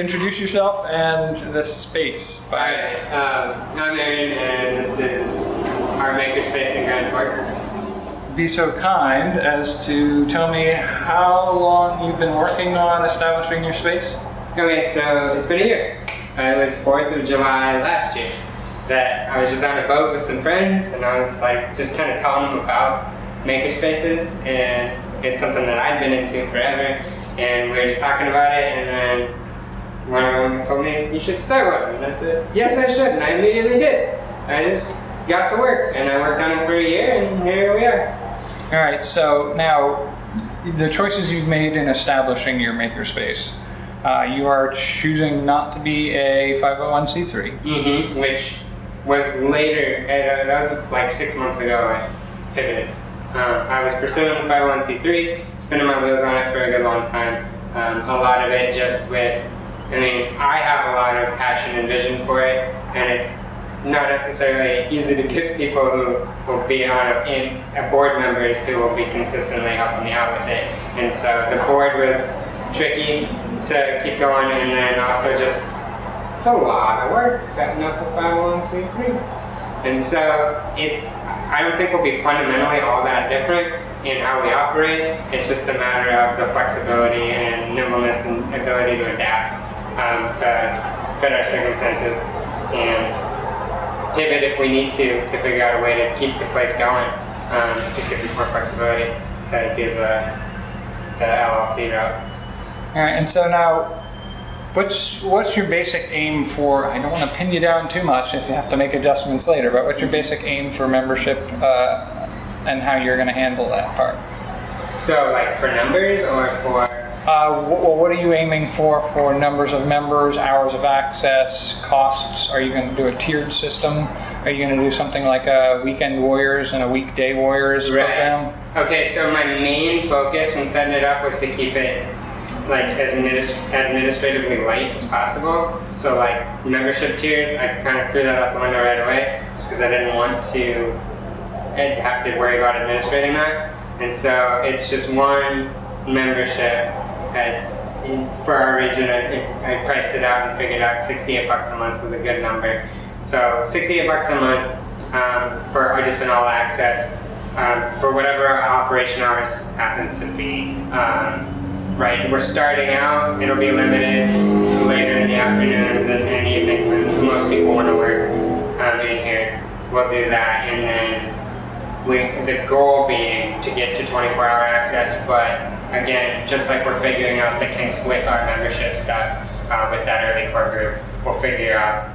introduce yourself and the space. Hi, I'm Aaron, and this is our makerspace in Grand Forks. Be so kind as to tell me how long you've been working on establishing your space. Okay, so it's been a year. It was 4th of July last year that I was just on a boat with some friends, and I was like just kind of telling them about makerspaces, and it's something that I've been into forever, and we were just talking about it, and then one of them told me, you should start one, and I said, yes I should, and I immediately did. I just got to work, and I worked on it for a year, and here we are. All right, so now the choices you've made in establishing your makerspace, you are choosing not to be a 501c3. Which was later, that was like 6 months ago I pivoted. I was pursuing 501c3, spinning my wheels on it for a good long time. A lot of it just with, I have a lot of passion and vision for it, and it's not necessarily easy to get people who will be on board members who will be consistently helping me out with it. And so the board was tricky to keep going, and then also just, it's a lot of work setting up a 501c3. And so I don't think we'll be fundamentally all that different in how we operate. It's just a matter of the flexibility and nimbleness and ability to adapt to fit our circumstances and pivot if we need to figure out a way to keep the place going. It just gives us more flexibility to do the LLC route. All right, and so now, what's your basic aim for, I don't want to pin you down too much if you have to make adjustments later, but what's your basic aim for membership and how you're going to handle that part? So like for numbers or for? What are you aiming for numbers of members, hours of access, costs? Are you going to do a tiered system? Are you going to do something like a weekend warriors and a weekday warriors program? Okay, so my main focus when setting it up was to keep it like as administratively light as possible. So like membership tiers, I kind of threw that out the window right away just because I didn't want to have to worry about administrating that. And so it's just one membership. For our region, I priced it out and figured out $68 a month was a good number. So $68 a month for just an all access for whatever our operation hours happen to be. Right, we're starting out, it'll be limited later in the afternoons and evenings when most people want to work in here. We'll do that, and then the goal being to get to 24-hour access, but again, just like we're figuring out the kinks with our membership stuff, with that early core group, we'll figure out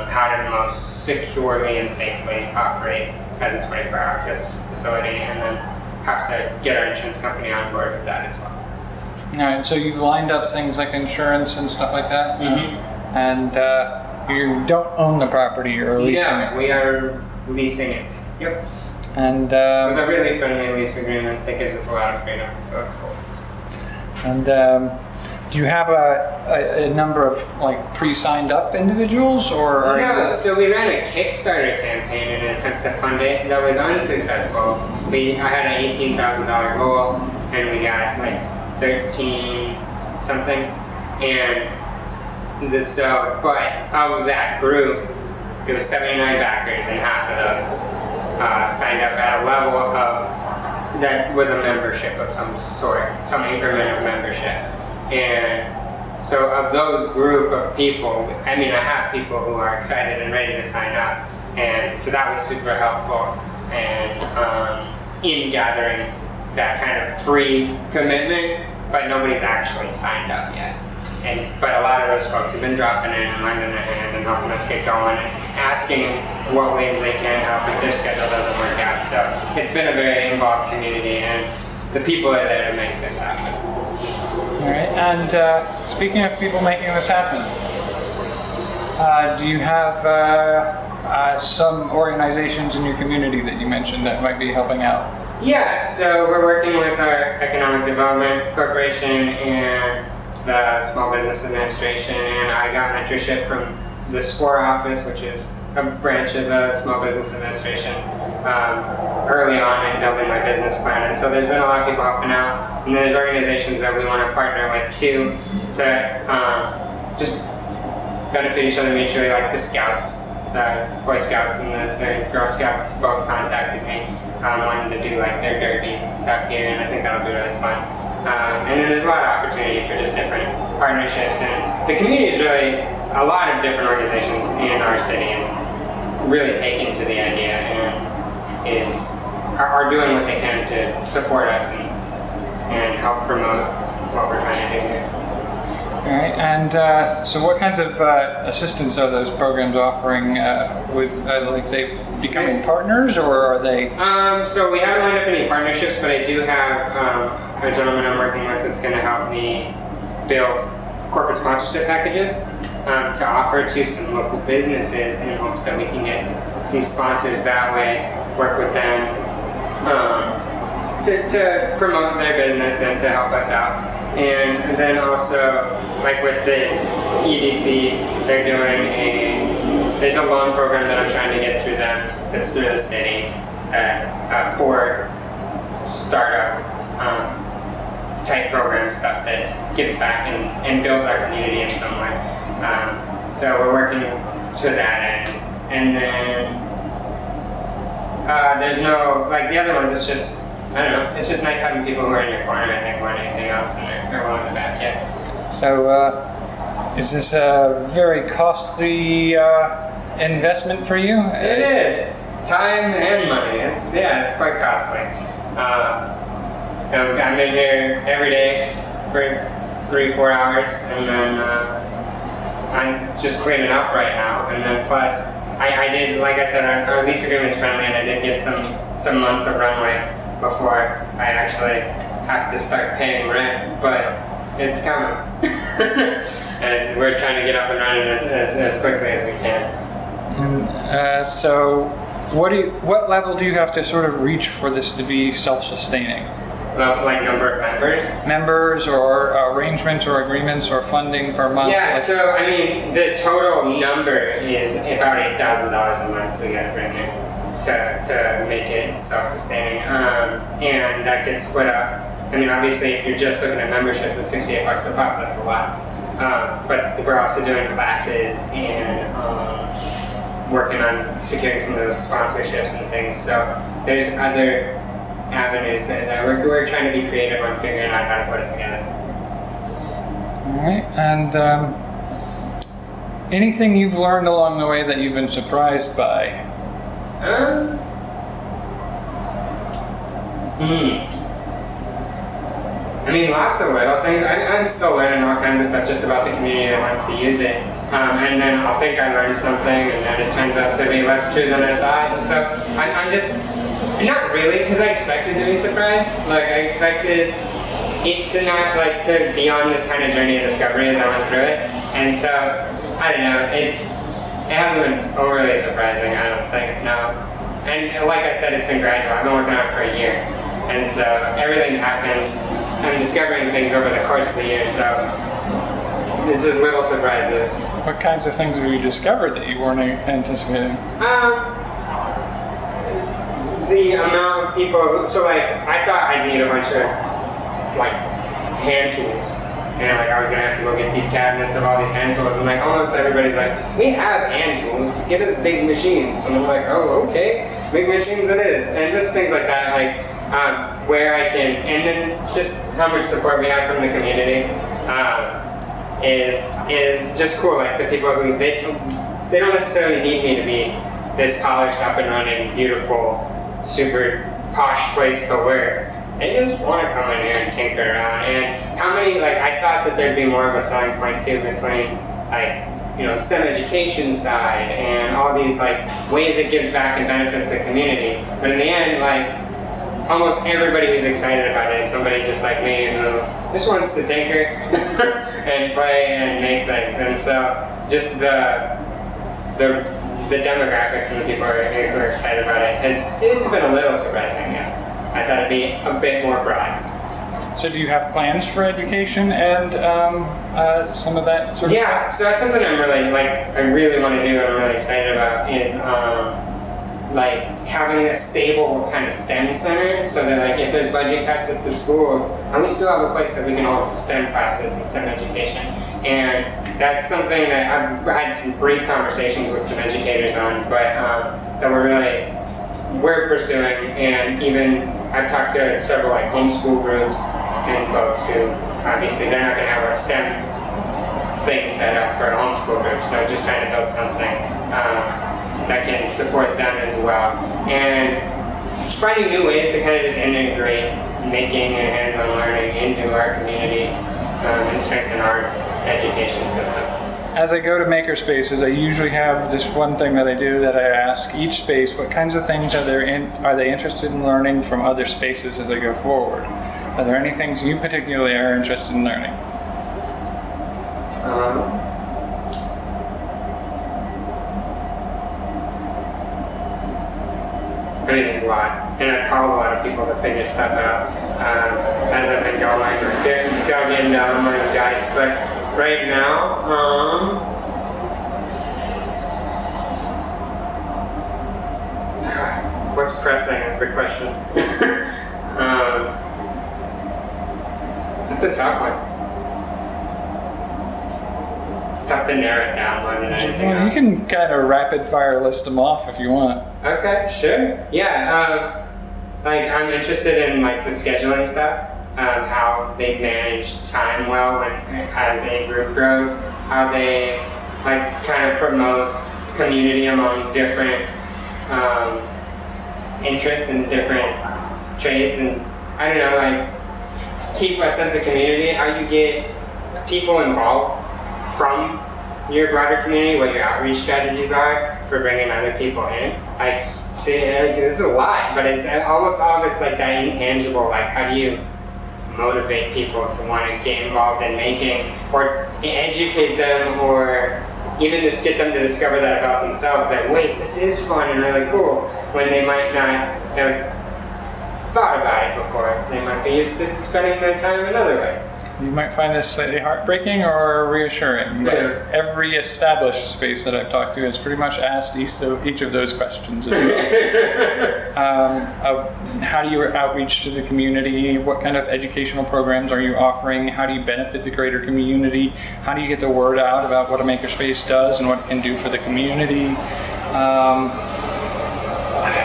how to most securely and safely operate as a 24-hour access facility, and then have to get our insurance company on board with that as well. All right, so you've lined up things like insurance and stuff like that, and you don't own the property, you're leasing it. Yeah, we are leasing it. Yep. And with a really friendly lease agreement that gives us a lot of freedom, so it's cool. And do you have a number of like pre-signed up individuals, or are No, so we ran a Kickstarter campaign in an attempt to fund it that was unsuccessful. I had an $18,000 goal, and we got like 13 something, and but of that group, it was 79 backers, and half of those signed up at a level of that was a membership of some sort, some increment of membership. And so of those group of people, I have people who are excited and ready to sign up, and so that was super helpful and in gathering that kind of pre-commitment, but nobody's actually signed up yet. But a lot of those folks have been dropping in and lending a hand and helping us get going and asking what ways they can help if their schedule doesn't work out. So it's been a very involved community, and the people are there to make this happen. All right, and speaking of people making this happen, do you have some organizations in your community that you mentioned that might be helping out? Yeah, so we're working with our Economic Development Corporation and the Small Business Administration, and I got mentorship from the SCORE office, which is a branch of the Small Business Administration, early on in building my business plan. And so there's been a lot of people helping out, and there's organizations that we want to partner with too to just benefit each other mutually. Like the Scouts, the Boy Scouts and the Girl Scouts both contacted me, wanting to do like their derbies and stuff here, and I think that'll be really fun. And then there's a lot of opportunity for just different partnerships, and the community is really a lot of different organizations in our city is really taking to the idea and are doing what they can to support us and help promote what we're trying to do here. All right, and so what kinds of assistance are those programs offering with, like, they becoming partners, or are they? So we haven't lined up any partnerships, but I do have a gentleman I'm working with that's going to help me build corporate sponsorship packages to offer to some local businesses in hopes that we can get some sponsors that way, work with them to promote their business and to help us out. And then also, like with the EDC, they're doing there's a loan program that I'm trying to get through them that's through the city for startup type program stuff that gives back and builds our community in some way. So we're working to that end. And then there's no, like the other ones, it's just, I don't know, it's just nice having people who are in your corner, I think, more than anything else, and they're willing to back you. So is this a very costly investment for you? It is. Time and money. It's quite costly. I'm in here every day for 3-4 hours, and then I'm just cleaning up right now. And then plus, I did, like I said, our lease agreement's friendly, and I did get some months of runway before I actually have to start paying rent, but it's coming. And we're trying to get up and running as quickly as we can. So what level do you have to sort of reach for this to be self-sustaining? Well, like number of members? Members or arrangements or agreements or funding per month? Yeah, so I mean, the total number is about $8,000 a month we gotta bring in to make it self-sustaining. And that gets split up. I mean, obviously, if you're just looking at memberships at $68 a pop, that's a lot. But we're also doing classes and working on securing some of those sponsorships and things. So there's other avenues that we're trying to be creative on figuring out how to put it together. All right, and anything you've learned along the way that you've been surprised by? I mean, lots of little things. I'm still learning all kinds of stuff just about the community that wants to use it. And then I'll think I learned something, and then it turns out to be less true than I thought. And so I'm just, not really, because I expected to be surprised. Like, I expected it to not, like, to be on this kind of journey of discovery as I went through it. And so, I don't know, it hasn't been overly surprising, I don't think, no. And like I said, it's been gradual. I've been working on it for a year. And so everything's happened. I'm discovering things over the course of the year, so it's just little surprises. What kinds of things have you discovered that you weren't anticipating? The amount of people, so like, I thought I'd need a bunch of like hand tools. And like I was gonna have to go get these cabinets of all these hand tools, and like almost everybody's like, we have hand tools, get us big machines. And I'm like, oh, okay, big machines it is. And just things like that, like where I can, and then just how much support we have from the community is just cool. Like the people who, they don't necessarily need me to be this polished, up and running, beautiful, super posh place to work. They just want to come in here and tinker around. And how many, like, I thought that there'd be more of a selling point too between, like, you know, STEM education side and all these, like, ways it gives back and benefits the community. But in the end, like, almost everybody who's excited about it is somebody just like me who just wants to tinker and play and make things. And so just the demographics and the people who are excited about it it's been a little surprising, yeah. I thought it'd be a bit more broad. So do you have plans for education and some of that sort of stuff? Yeah, so that's something I'm really, like, I really want to do and I'm really excited about is like having a stable kind of STEM center so that like if there's budget cuts at the schools, and we still have a place that we can hold STEM classes and STEM education. And that's something that I've had some brief conversations with some educators on, but that we're pursuing, and even I've talked to several like homeschool groups and folks who obviously they're not going to have a STEM thing set up for a homeschool group, so just trying to build something that can support them as well, and just finding new ways to kind of just integrate making and hands-on learning into our community and strengthen our education system. As I go to makerspaces, I usually have this one thing that I do that I ask each space, what kinds of things are they interested in learning from other spaces as I go forward? Are there any things you particularly are interested in learning? I mean, there's a lot, and I've called a lot of people to figure stuff out as I've been going, dug into learning guides, but right now, what's pressing is the question. It's a tough one. It's tough to narrow it down more than anything else. You can kind of rapid fire list them off if you want. Okay, sure. Yeah, like I'm interested in like the scheduling stuff. How they manage time well as a group grows, how they like kind of promote community among different interests and different trades, and I don't know, like keep a sense of community, how you get people involved from your broader community, what your outreach strategies are for bringing other people in. Like, see, it's a lot, but it's almost all of it's like that intangible, like how do you motivate people to want to get involved in making, or educate them, or even just get them to discover that about themselves, that wait, this is fun and really cool, when they might not have thought about it before. They might be used to spending their time another way. You might find this slightly heartbreaking or reassuring, but Yeah. every established space that I've talked to has pretty much asked each of those questions as well. How do you outreach to the community? What kind of educational programs are you offering? How do you benefit the greater community? How do you get the word out about what a makerspace does and what it can do for the community?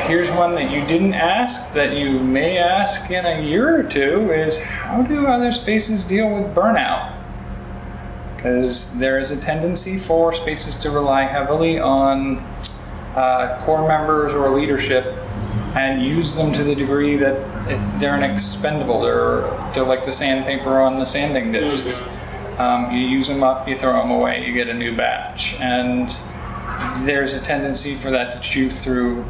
Here's one that you didn't ask that you may ask in a year or two is, how do other spaces deal with burnout? Because there is a tendency for spaces to rely heavily on core members or leadership and use them to the degree that they're an expendable. They're like the sandpaper on the sanding discs. You use them up, you throw them away, you get a new batch. And there's a tendency for that to chew through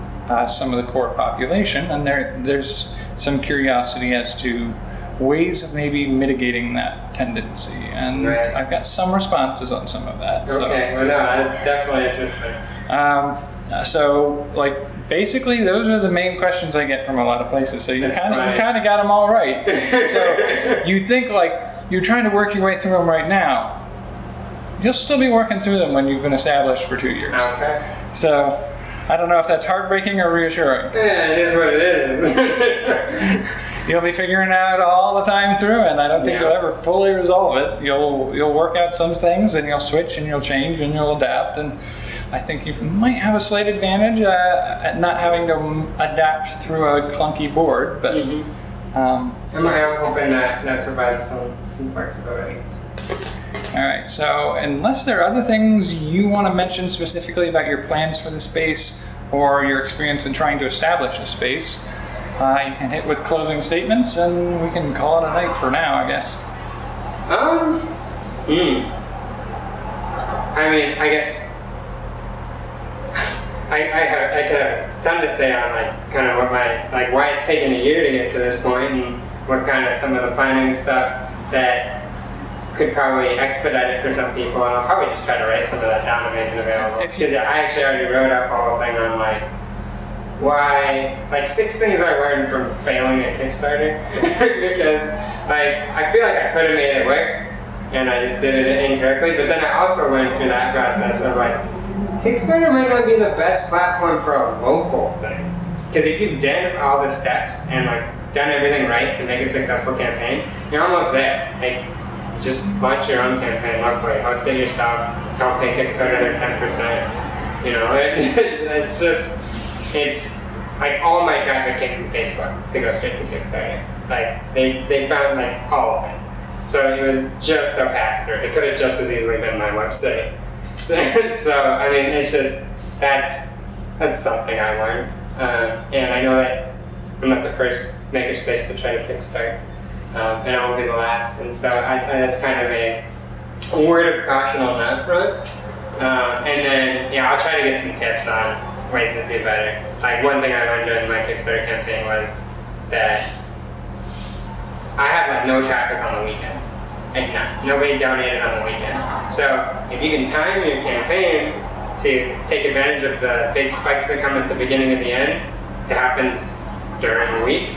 some of the core population, and there's some curiosity as to ways of maybe mitigating that tendency. And Right. I've got some responses on some of that. Okay, well no, that's definitely interesting. So like basically those are the main questions I get from a lot of places. So you That's kind funny. of got them all right. So you think like you're trying to work your way through them right now. You'll still be working through them when you've been established for 2 years. Okay. So I don't know if that's heartbreaking or reassuring. Yeah, it is what it is. You'll be figuring it out all the time through, and I don't think Yeah. you'll ever fully resolve it. You'll work out some things, and you'll switch, and you'll change, and you'll adapt. And I think you might have a slight advantage at not having to adapt through a clunky board. But I'm hoping that provides some flexibility. all right. So unless there are other things you want to mention specifically about your plans for the space or your experience in trying to establish a space, you can hit with closing statements, and we can call it a night for now, I guess. I mean, I guess I could have a ton to say on like kind of what why it's taken a year to get to this point, and what kind of some of the planning stuff that could probably expedite it for some people, and I'll probably just try to write some of that down and make it available. Because I actually already wrote up a whole thing on like why, like 6 things I learned from failing at Kickstarter. Because like I feel like I could have made it work, and I just did it incorrectly. But then I also went through that process of like, Kickstarter might not be the best platform for a local thing. Because if you've done all the steps and like done everything right to make a successful campaign, you're almost there. Like just launch your own campaign locally, host it yourself, don't pay Kickstarter their 10%. You know, it's like all my traffic came from Facebook to go straight to Kickstarter. Like they found like all of it. So it was just a pass through. It could have just as easily been my website. So I mean, it's just, that's something I learned. And I know that I'm not the first makerspace to try to kickstart, and I won't be the last. And so that's kind of a word of caution on that front. And then, I'll try to get some tips on ways to do better. Like one thing I learned during my Kickstarter campaign was that I have like no traffic on the weekends. Like nobody donated on the weekend. So if you can time your campaign to take advantage of the big spikes that come at the beginning and the end to happen during the week,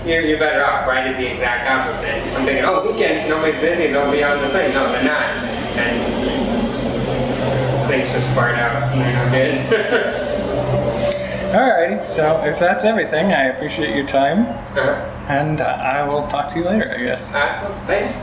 you're better off. I did the exact opposite. I'm thinking, oh, weekends, nobody's busy, they'll be on the thing. No, they're not. And things just fart out and they're not good. Alrighty, so if that's everything, I appreciate your time, Uh-huh. and I will talk to you later, I guess. Awesome, thanks.